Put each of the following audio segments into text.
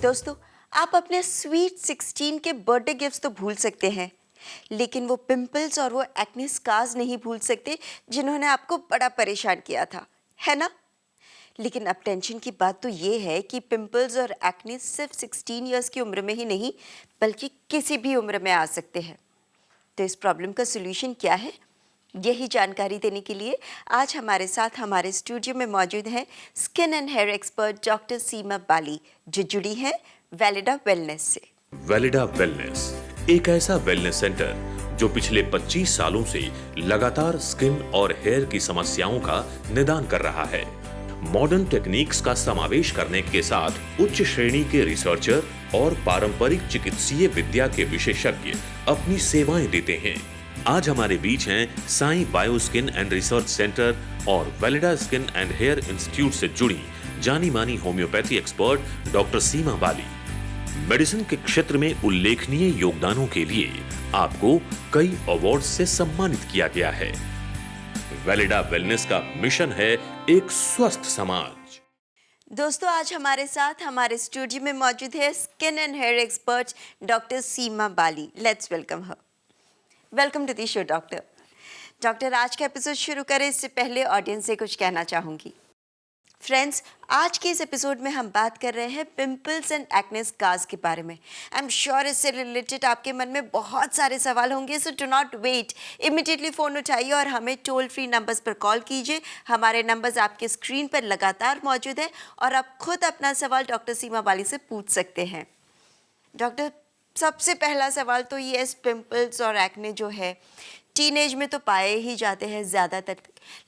दोस्तों, आप अपने स्वीट 16 के बर्थडे गिफ्ट्स तो भूल सकते हैं, लेकिन वो पिंपल्स और वो एक्ने स्कार्स नहीं भूल सकते जिन्होंने आपको बड़ा परेशान किया था, है ना? लेकिन अब टेंशन की बात तो ये है कि पिंपल्स और एक्ने सिर्फ 16 इयर्स की उम्र में ही नहीं, बल्कि किसी भी उम्र में आ सकते हैं। तो इस प्रॉब्लम का सॉल्यूशन क्या है? यही जानकारी देने के लिए आज हमारे साथ हमारे स्टूडियो में मौजूद हैं skin and hair expert doctor Seema Bali, जो जुड़ी हैं वैलिडा वेलनेस से। वैलिडा वेलनेस एक ऐसा वेलनेस सेंटर जो पिछले 25 सालों से लगातार स्किन और हेयर की समस्याओं का निदान कर रहा है। मॉडर्न टेक्निक्स का समावेश करने के साथ उच्च श्रेणी के रिसर्चर और पारंपरिक चिकित्सीय विद्या के विशेषज्ञ अपनी सेवाएं देते हैं। आज हमारे बीच हैं Sai bio skin and research centre और वैलिडा स्किन एंड हेयर इंस्टीट्यूट से जुड़ी जानी मानी होम्योपैथी एक्सपर्ट डॉक्टर सीमा बाली। मेडिसिन के क्षेत्र में उल्लेखनीय योगदानों के लिए आपको कई अवार्ड से सम्मानित किया गया है। वैलिडा वेलनेस का मिशन है एक स्वस्थ समाज। दोस्तों, आज हमारे साथ हमारे स्टूडियो में मौजूद है skin and hair expert doctor Seema Bali. Let's welcome her. Welcome to the show doctor. Doctor, आज का एपिसोड शुरू करें इससे पहले ऑडियंस से कुछ कहना चाहूँगी। फ्रेंड्स, आज के इस एपिसोड में हम बात कर रहे हैं पिंपल्स एंड एक्ने स्कार्स के बारे में। आई एम श्योर इससे रिलेटेड आपके मन में बहुत सारे सवाल होंगे, so do not wait, immediately phone उठाइए और हमें टोल फ्री नंबर्स पर कॉल कीजिए। हमारे नंबर्स आपके स्क्रीन पर लगातार मौजूद हैं और आप खुद अपना सवाल डॉक्टर सीमा बाली से पूछ सकते हैं। डॉक्टर, सबसे पहला सवाल तो ये है, पिंपल्स और एक्ने जो है टीनेज में तो पाए ही जाते हैं ज़्यादातर,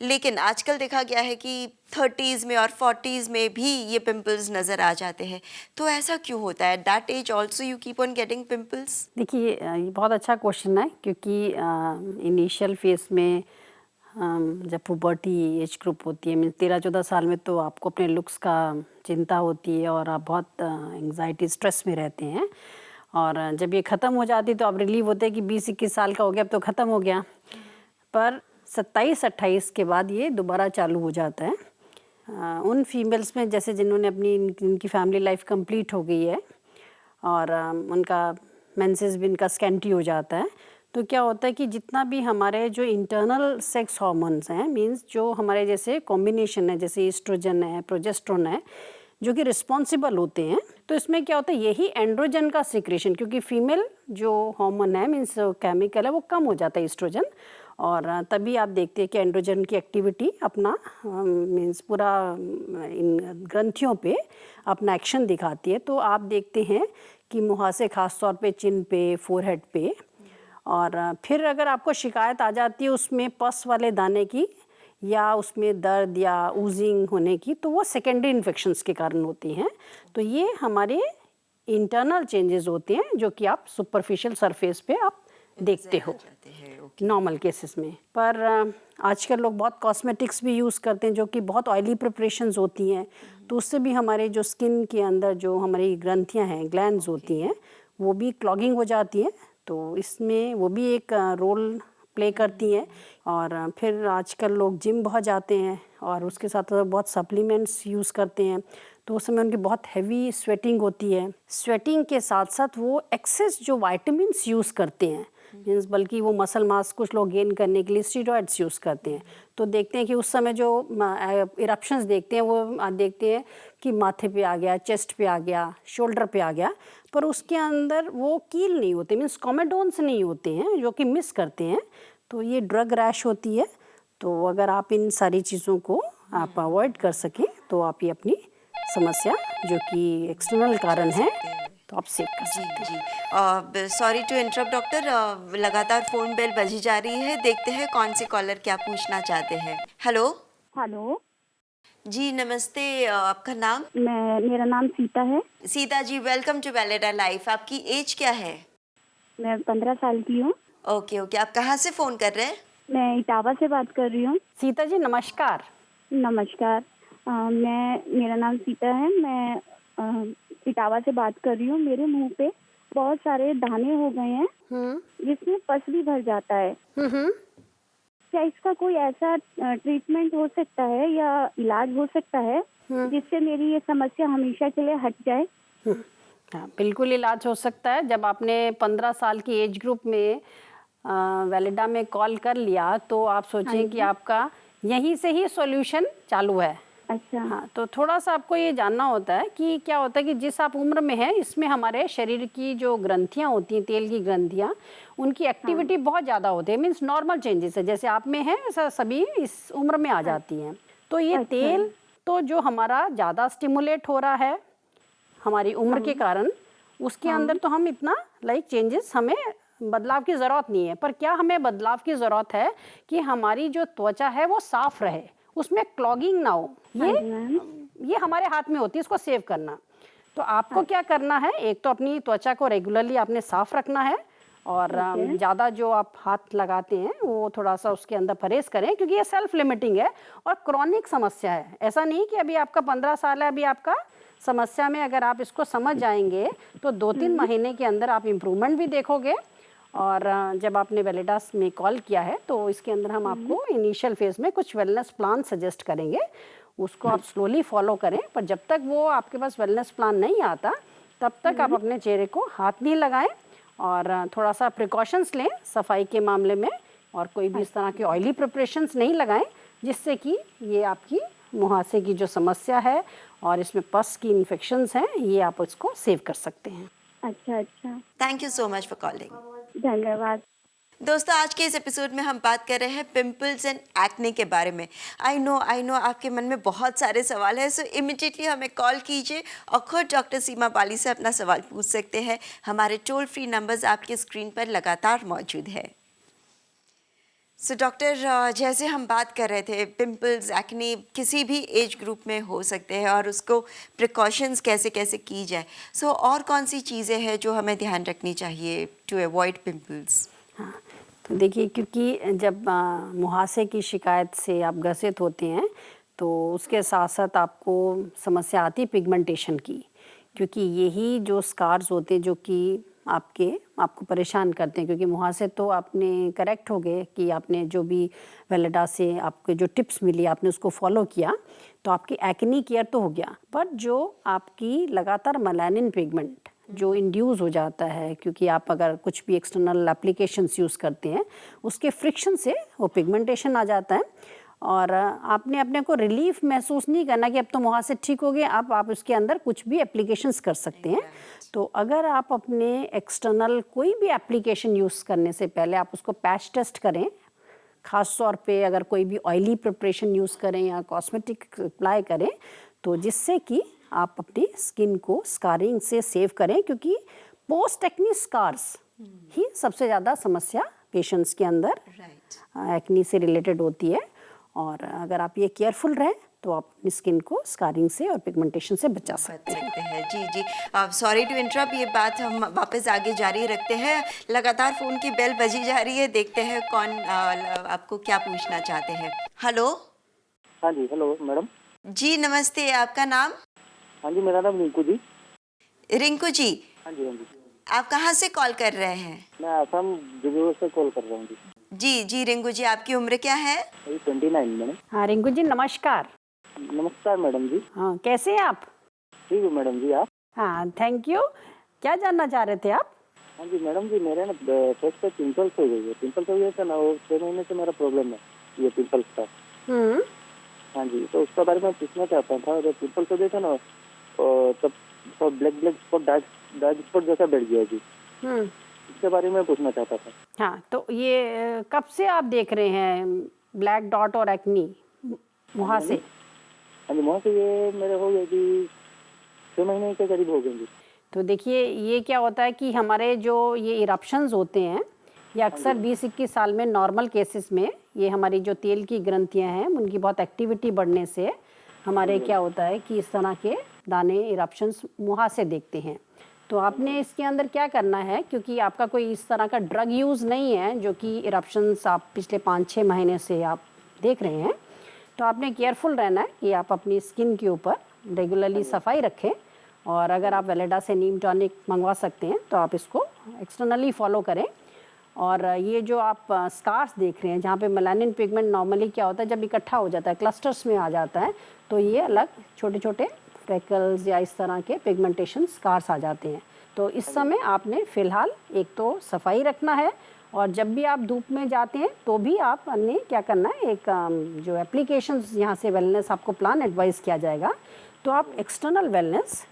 लेकिन आजकल देखा गया है कि 30s में और 40s में भी ये पिंपल्स नज़र आ जाते हैं। तो ऐसा क्यों होता है? That as also you keep on getting pimples? देखिए, ये बहुत अच्छा क्वेश्चन है क्योंकि इनिशियल फेस में जब पुबर्टी एज ग्रुप होती है, मीन 13-14 साल में, तो आपको अपने लुक्स का चिंता होती है और आप बहुत एंग्जाइटी स्ट्रेस में रहते हैं। और जब ये ख़त्म हो जाती है तो आप रिलीव होते हैं कि 20-21 साल का हो गया, अब तो ख़त्म हो गया। पर 27-28 के बाद ये दोबारा चालू हो जाता है। उन फीमेल्स में जैसे जिन्होंने उनकी फैमिली लाइफ कंप्लीट हो गई है और उनका मेंसेस भी इनका स्कैंटी हो जाता है, तो क्या होता है कि जितना भी हमारे जो इंटरनल सेक्स हार्मोन्स हैं, मींस जो हमारे जैसे कॉम्बिनेशन है, जैसे ईस्ट्रोजन है, प्रोजेस्टेरोन है, जो कि रिस्पॉन्सिबल होते हैं, तो इसमें क्या होता है, यही एंड्रोजन का सिक्रेशन, क्योंकि फीमेल जो हार्मोन है, मींस केमिकल है, वो कम हो जाता है ईस्ट्रोजन, और तभी आप देखते हैं कि एंड्रोजन की एक्टिविटी अपना मींस पूरा इन ग्रंथियों पे अपना एक्शन दिखाती है। तो आप देखते हैं कि मुहासे खास तौर पे चिन पे, फोरहेड पे, और फिर अगर आपको शिकायत आ जाती है उसमें पस वाले दाने की या उसमें दर्द या ऊजिंग होने की, तो वो सेकेंडरी इन्फेक्शंस के कारण होती हैं। तो ये हमारे इंटरनल चेंजेस होते हैं जो कि आप सुपरफिशियल सरफेस पे आप देखते हो नॉर्मल केसेस में। पर आजकल लोग बहुत कॉस्मेटिक्स भी यूज़ करते हैं जो कि बहुत ऑयली प्रिपरेशंस होती हैं, तो उससे भी हमारे जो स्किन के अंदर जो हमारी ग्रंथियां हैं, ग्लैंड्स होती हैं, वो भी क्लॉगिंग हो जाती हैं। तो इसमें वो भी एक रोल प्ले करती हैं। और फिर आजकल लोग जिम बहुत जाते हैं और उसके साथ बहुत सप्लीमेंट्स यूज़ करते हैं, तो उस समय उनकी बहुत हैवी स्वेटिंग होती है। स्वेटिंग के साथ साथ वो एक्सेस जो वाइटामिन्स यूज़ करते हैं, मीन्स बल्कि वो मसल मास कुछ लोग गेन करने के लिए स्टीरॉयड्स यूज़ करते हैं, तो देखते हैं कि उस समय जो इरप्शंस देखते हैं वो देखते हैं कि माथे पे आ गया, चेस्ट पे आ गया, शोल्डर पे आ गया, पर उसके अंदर वो कील नहीं होते, मीन्स कॉमेडोन्स नहीं होते हैं, जो कि मिस करते हैं। तो ये ड्रग रैश होती है। तो अगर आप इन सारी चीज़ों को आप अवॉइड कर सकें तो आप ये अपनी समस्या जो कि एक्सटर्नल कारण है तो आप सेव कर सकते हैं। सॉरी टू इंटरप्ट डॉक्टर, लगातार फ़ोन बेल बजी जा रही है। देखते हैं कौन से कॉलर क्या पूछना चाहते हैं। हेलो। हेलो जी नमस्ते, आपका नाम? मेरा नाम सीता है। Sita ji, welcome to वैलिडा life. आपकी एज क्या है? मैं 15 साल की हूँ। ओके ओके, आप कहाँ से फ़ोन कर रहे हैं? मैं इटावा से बात कर रही हूँ। सीता जी नमस्कार। नमस्कार। मेरा नाम सीता है। मैं इटावा से बात कर रही हूँ। मेरे मुंह पे बहुत सारे दाने हो गए हैं जिसमें पस भी भर जाता है। क्या इसका कोई ऐसा ट्रीटमेंट हो सकता है या इलाज हो सकता है जिससे मेरी ये समस्या हमेशा के लिए हट जाए? हाँ, बिल्कुल इलाज हो सकता है। जब आपने 15 साल की एज ग्रुप में वेलिडा में कॉल कर लिया, तो आप हाँ सोचें कि जी। आपका यहीं से ही सॉल्यूशन चालू है। अच्छा। हाँ, तो थोड़ा-सा आपको ये जानना होता है कि क्या होता है कि जिस आप उम्र में हैं, इसमें हमारे शरीर की जो ग्रंथियाँ होती हैं, तेल की ग्रंथियाँ, उनकी हाँ। एक्टिविटी बहुत ज़्यादा होती है। मीन्स नॉर्मल चेंजेस है, जैसे आप में है, वैसा सभी इस उम्र में आ जाती हैं। तो ये अच्छा। तेल तो जो हमारा ज़्यादा स्टिमुलेट हो रहा है हमारी उम्र के हाँ। कारण, उसके हाँ। अंदर तो हम इतना चेंजेस हमें बदलाव की ज़रूरत नहीं है। पर क्या हमें बदलाव की ज़रूरत है कि हमारी जो त्वचा है वो साफ़ रहे, उसमें क्लॉगिंग ना हो। हाँ जी मैम। ये हमारे हाथ में होती है इसको सेव करना। तो आपको क्या अच्छा। करना है, एक तो अपनी त्वचा को रेगुलरली आपने साफ़ रखना है और ठीक है। ज़्यादा जो आप हाथ लगाते हैं वो थोड़ा-सा उसके अंदर परहेज़ करें, क्योंकि ये सेल्फ लिमिटिंग है और क्रॉनिक समस्या है। ऐसा नहीं कि अभी आपका 15 साल है, अभी आपका समस्या में अगर आप इसको समझ जाएँगे तो 2-3 महीने के अंदर आप इम्प्रूवमेंट भी देखोगे। और जब आपने वेलिडास में कॉल किया है तो इसके अंदर हम आपको इनिशियल फ़ेज़ में कुछ वेलनेस प्लान सजेस्ट करेंगे। उसको आप स्लोली फॉलो करें, पर जब तक वो आपके पास वेलनेस प्लान नहीं आता, तब तक आप अपने चेहरे को हाथ नहीं लगाएँ और थोड़ा-सा प्रिकॉशंस लें सफाई के मामले में, और कोई भी इस तरह के ऑयली प्रिपरेशंस नहीं लगाएँ, जिससे कि ये आपकी मुहासे की जो समस्या है और इसमें पस की इन्फेक्शंस हैं, ये आप इसको सेव कर सकते हैं। अच्छा, अच्छा। Thank you so much for calling. धन्यवाद। दोस्तों, आज के इस एपिसोड में हम बात कर रहे हैं पिंपल्स एंड एक्ने के बारे में। आई नो आपके मन में बहुत सारे सवाल हैं, सो इमिडिएटली हमें कॉल कीजिए और खुद डॉक्टर सीमा बाली से अपना सवाल पूछ सकते हैं। हमारे टोल फ्री नंबर्स आपके स्क्रीन पर लगातार मौजूद है। सो डॉक्टर, जैसे हम बात कर रहे थे, पिंपल्स एक्ने किसी भी एज ग्रुप में हो सकते हैं और उसको प्रिकॉशंस कैसे कैसे की जाए। सो और कौन सी चीज़ें हैं जो हमें ध्यान रखनी चाहिए टू अवॉइड पिंपल्स? हाँ, तो देखिए, क्योंकि जब मुहासे की शिकायत से आप ग्रसित होते हैं, तो उसके साथ-साथ आपको समस्या आती है पिगमेंटेशन की, क्योंकि यही जो स्कार्स होते हैं जो कि आपको परेशान करते हैं, क्योंकि मुहासे तो आपने करेक्ट हो गए कि आपने जो भी वेलिडा से आपके जो टिप्स मिली आपने उसको फॉलो किया, तो आपकी एक्ने केयर तो हो गया। पर जो आपकी लगातार मेलानिन पिगमेंट जो इंड्यूस हो जाता है, क्योंकि आप अगर कुछ भी एक्सटर्नल एप्लीकेशंस यूज़ करते हैं, उसके फ्रिक्शन से वो पिगमेंटेशन आ जाता है और आपने अपने को रिलीफ महसूस नहीं करना कि अब तो मुहासे ठीक हो गए, अब आप उसके अंदर कुछ भी एप्लीकेशंस कर सकते हैं। तो अगर आप अपने एक्सटर्नल कोई भी एप्लीकेशन यूज़ करने से पहले आप उसको पैच टेस्ट करें, ख़ास तौर पे अगर कोई भी ऑयली प्रिपरेशन यूज़ करें या कॉस्मेटिक अप्लाई करें, तो जिससे कि आप अपनी स्किन को स्कारिंग से सेव करें, क्योंकि पोस्ट एक्ने स्कार्स ही सबसे ज़्यादा समस्या पेशेंट्स के अंदर राइट। एक्ने से रिलेटेड होती है। और अगर आप ये केयरफुल रहें तो आप अपनी स्किन को स्कारिंग से और पिगमेंटेशन से बचा सकते हैं। सकते हैं। जी, जी। सॉरी टू इंटरप्ट, ये बात हम वापस आगे जारी रखते हैं। लगातार फ़ोन की बेल बजी जा रही है, देखते हैं कौन आपको क्या पूछना चाहते हैं। हेलो? हाँ जी, हेलो मैडम। जी, नमस्ते, आपका नाम? हाँ जी, मेरा नाम रिंकू जी। रिंकू जी, हाँ जी, हाँ जी। आप कहाँ से कॉल कर रहे हैं? मैं आसाम जुबूर से कॉल कर रहा हूँ जी। जी, रिंकू जी, आपकी उम्र क्या है? अभी 29 मैडम। हाँ, रिंकू जी नमस्कार। नमस्कार मैडम जी। हाँ, कैसे हैं आप? ठीक है मैडम जी, आप? हाँ, थैंक यू। क्या जानना चाह रहे थे आप? हाँ जी मैडम जी, मेरे ना फेस पे पिंपल्स हो गई है। पिंपल्स हो गए थे ना, वो 6 महीने से मेरा प्रॉब्लम है ये पिंपल्स का। हम्म। हाँ जी, तो उसके बारे में पूछना चाहता था। जब पिंपल्स हो गए थे ना, तब तो ब्लैक स्पॉट डार्क स्पॉट जैसा बैठ गया जी। हम्म। इसके बारे में पूछना चाहता था। हाँ, तो ये कब से आप देख रहे हैं ब्लैक डॉट और एक्नी मुहासे? हाँ जी, वहाँ से ये मेरे हो गए जी 6 महीने के करीब हो गए जी। तो देखिए, ये क्या होता है कि हमारे जो ये इरप्शंस होते हैं, ये अक्सर 20-21 साल में नॉर्मल केसेस में ये हमारी जो तेल की ग्रंथियां हैं उनकी बहुत एक्टिविटी बढ़ने से हमारे क्या होता है कि इस तरह के दाने इरप्शंस मुहासे देखते हैं। तो आपने इसके अंदर क्या करना है, क्योंकि आपका कोई इस तरह का ड्रग यूज़ नहीं है जो कि इरप्शंस आप पिछले 5-6 महीने से आप देख रहे हैं, तो आपने केयरफुल रहना है कि आप अपनी स्किन के ऊपर रेगुलरली सफाई रखें। और अगर आप वेलिडा से नीम टॉनिक मंगवा सकते हैं तो आप इसको एक्सटर्नली फॉलो करें। और ये जो आप स्कार्स देख रहे हैं जहाँ पे मेलानिन पिगमेंट नॉर्मली क्या होता है जब इकट्ठा हो जाता है क्लस्टर्स में आ जाता है, तो ये अलग छोटे छोटे फ्रेकल्स या इस तरह के पिगमेंटेशन स्कार्स आ जाते हैं। तो इस समय आपने फ़िलहाल एक तो सफाई रखना है, और जब भी आप धूप में जाते हैं तो भी आप अन्य क्या करना है, एक जो एप्लीकेशंस यहाँ से वेलनेस आपको प्लान एडवाइस किया जाएगा, तो आप एक्सटर्नल वेलनेस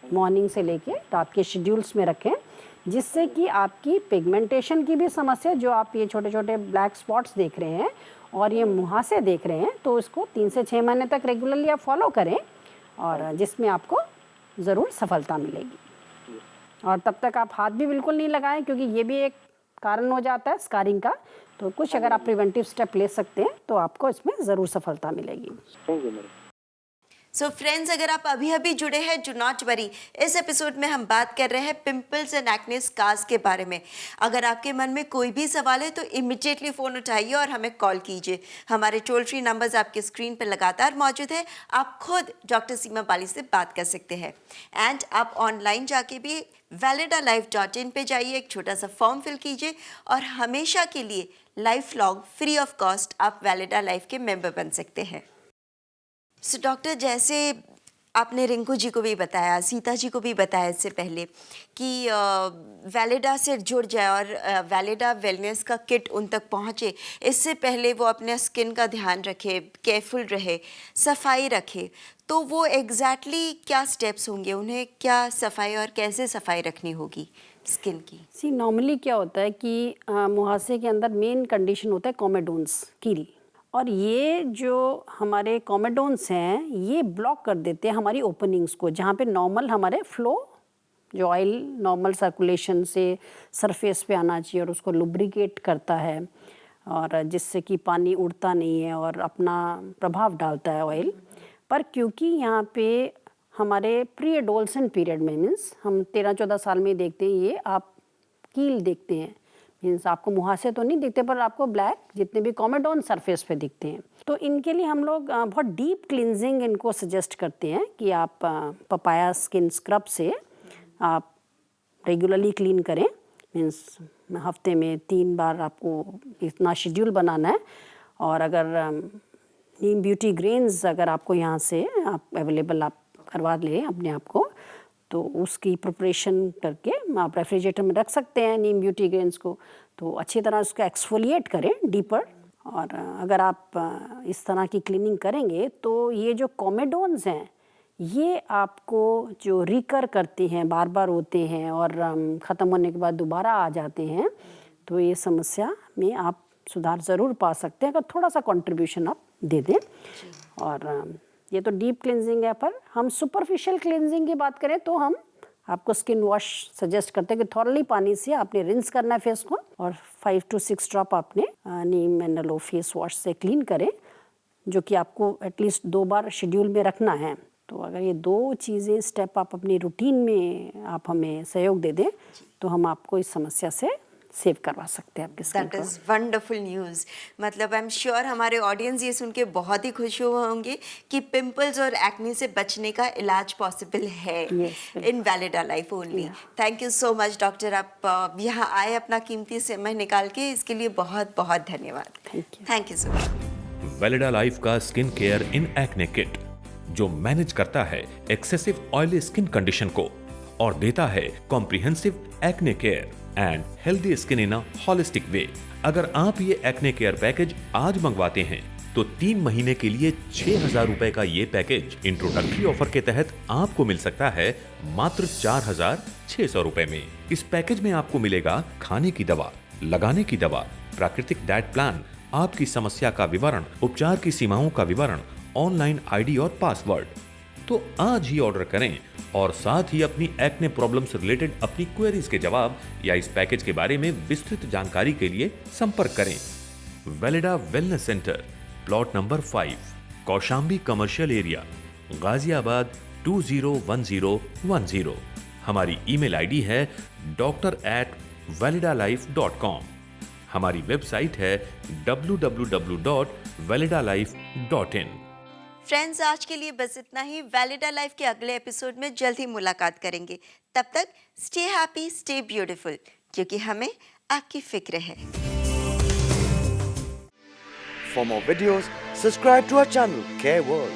मॉर्निंग से लेके रात के शेड्यूल्स में रखें, जिससे कि आपकी पिगमेंटेशन की भी समस्या, जो आप ये छोटे छोटे ब्लैक स्पॉट्स देख रहे हैं और ये मुहासे देख रहे हैं, तो इसको 3 से 6 महीने तक रेगुलरली आप फॉलो करें, और जिसमें आपको ज़रूर सफलता मिलेगी। और तब तक आप हाथ भी बिल्कुल नहीं लगाएं, क्योंकि ये भी एक कारण हो जाता है स्कारिंग का। तो कुछ अगर आप प्रिवेंटिव स्टेप ले सकते हैं तो आपको इसमें ज़रूर सफलता मिलेगी। Thank you madam. So friends, अगर आप अभी अभी जुड़े हैं, डू नॉट वरी, इस एपिसोड में हम बात कर रहे हैं पिंपल्स एंड एक्ने स्कार्स के बारे में। अगर आपके मन में कोई भी सवाल है तो इमीडिएटली फ़ोन उठाइए और हमें कॉल कीजिए। हमारे टोल फ्री नंबर्स आपके स्क्रीन पर लगातार मौजूद है। आप खुद डॉक्टर सीमा बाली से बात कर सकते हैं। एंड आप ऑनलाइन जाके भी validalife.in पे जाइए, एक छोटा सा फॉर्म फिल कीजिए और हमेशा के लिए life long free of cost आप वैलिडा लाइफ के मेंबर बन सकते हैं। सो डॉक्टर, जैसे आपने रिंकू जी को भी बताया, सीता जी को भी बताया इससे पहले कि वैलिडा से जुड़ जाए और वैलिडा वेलनेस का किट उन तक पहुँचे, इससे पहले वो अपने स्किन का ध्यान रखे, केयरफुल रहे, सफाई रखे। तो वो एग्जैक्टली क्या स्टेप्स होंगे, उन्हें क्या सफाई और कैसे सफाई रखनी होगी स्किन की? नॉर्मली क्या होता है कि मुहासे के अंदर मेन कंडीशन होता है कॉमेडोन्स, कील, और ये जो हमारे कॉमेडोन्स हैं ये ब्लॉक कर देते हैं हमारी ओपनिंग्स को, जहाँ पे नॉर्मल हमारे फ्लो, जो ऑयल नॉर्मल सर्कुलेशन से सरफेस पे आना चाहिए और उसको लुब्रिकेट करता है, और जिससे कि पानी उड़ता नहीं है और अपना प्रभाव डालता है ऑयल पर। क्योंकि यहाँ पे हमारे प्री एडोलसेंट पीरियड में, मीन्स हम 13-14 साल में देखते हैं, ये आप कील देखते हैं, मीन्स आपको मुहासे तो नहीं दिखते पर आपको ब्लैक जितने भी कॉमेडोन सरफेस पे दिखते हैं। तो इनके लिए हम लोग बहुत डीप क्लिनजिंग इनको सजेस्ट करते हैं कि आप पपाया स्किन स्क्रब से आप रेगुलरली क्लीन करें, मीन्स हफ्ते में 3 बार आपको इतना शेड्यूल बनाना है। और अगर नीम ब्यूटी ग्रेन्स अगर आपको यहाँ से आप अवेलेबल आप करवा लें अपने आप को, तो उसकी प्रिपरेशन करके आप रेफ्रिजरेटर में रख सकते हैं नीम ब्यूटी ग्रेन्स को। तो अच्छी तरह उसको एक्सफोलिएट करें डीपर, और अगर आप इस तरह की क्लीनिंग करेंगे तो ये जो कॉमेडोन्स हैं ये आपको जो रिकर करते हैं, बार बार होते हैं और ख़त्म होने के बाद दोबारा आ जाते हैं, तो ये समस्या में आप सुधार ज़रूर पा सकते हैं अगर थोड़ा सा कंट्रीब्यूशन आप दे दें। और ये तो डीप क्लिनजिंग है, पर हम सुपरफिशियल क्लिनजिंग की बात करें तो हम आपको स्किन वॉश सजेस्ट करते हैं कि थॉरली पानी से आपने रिंस करना है फेस को, और 5 to 6 ड्रॉप आपने नीम एंडलो फेस वॉश से क्लीन करें, जो कि आपको एटलीस्ट 2 बार शेड्यूल में रखना है। तो अगर ये 2 चीज़ें स्टेप आप अपनी रूटीन में आप हमें सहयोग दे दें तो हम आपको इस समस्या से सेव करवा सकते हैं आपके स्किन दैट को। Is wonderful news. मतलब आई एम श्योर हमारे ऑडियंस ये सुन के बहुत ही खुश हुए होंगे कि पिंपल्स और एक्ने से बचने का इलाज पॉसिबल है in Valida life only. Thank you so much doctor, आप यहाँ आए अपना कीमती समय निकाल के, इसके लिए बहुत बहुत धन्यवाद। Thank you so much. Valida life का skin care in acne kit, जो मैनेज करता है एक्सेसिव ऑयली स्किन कंडीशन को और देता है comprehensive acne care and healthy skin in a holistic way. अगर आप ये एक्ने केयर पैकेज आज मंगवाते हैं तो 3 महीने के लिए 6,000 रुपए का ये पैकेज इंट्रोडक्टरी ऑफर के तहत आपको मिल सकता है मात्र 4,600 रुपए में। इस पैकेज में आपको मिलेगा खाने की दवा, लगाने की दवा, प्राकृतिक डाइट प्लान, आपकी समस्या का विवरण, उपचार की सीमाओं का विवरण, ऑनलाइन आईडी और पासवर्ड। तो आज ही ऑर्डर करें और साथ ही अपनी एक्ने प्रॉब्लम से रिलेटेड अपनी क्वेरीज के जवाब या इस पैकेज के बारे में विस्तृत जानकारी के लिए संपर्क करें। Valida wellness centre, plot number 5, Kaushambi commercial area, Ghaziabad 201010। हमारी ईमेल आईडी है doctor@validalife.com। हमारी वेबसाइट है www.validalife.in। फ्रेंड्स, आज के लिए बस इतना ही। वैलिडा लाइफ के अगले एपिसोड में जल्द ही मुलाकात करेंगे। तब तक स्टे हैप्पी, स्टे ब्यूटीफुल, क्योंकि हमें आपकी फिक्र है। For more videos, subscribe to our channel, Care World.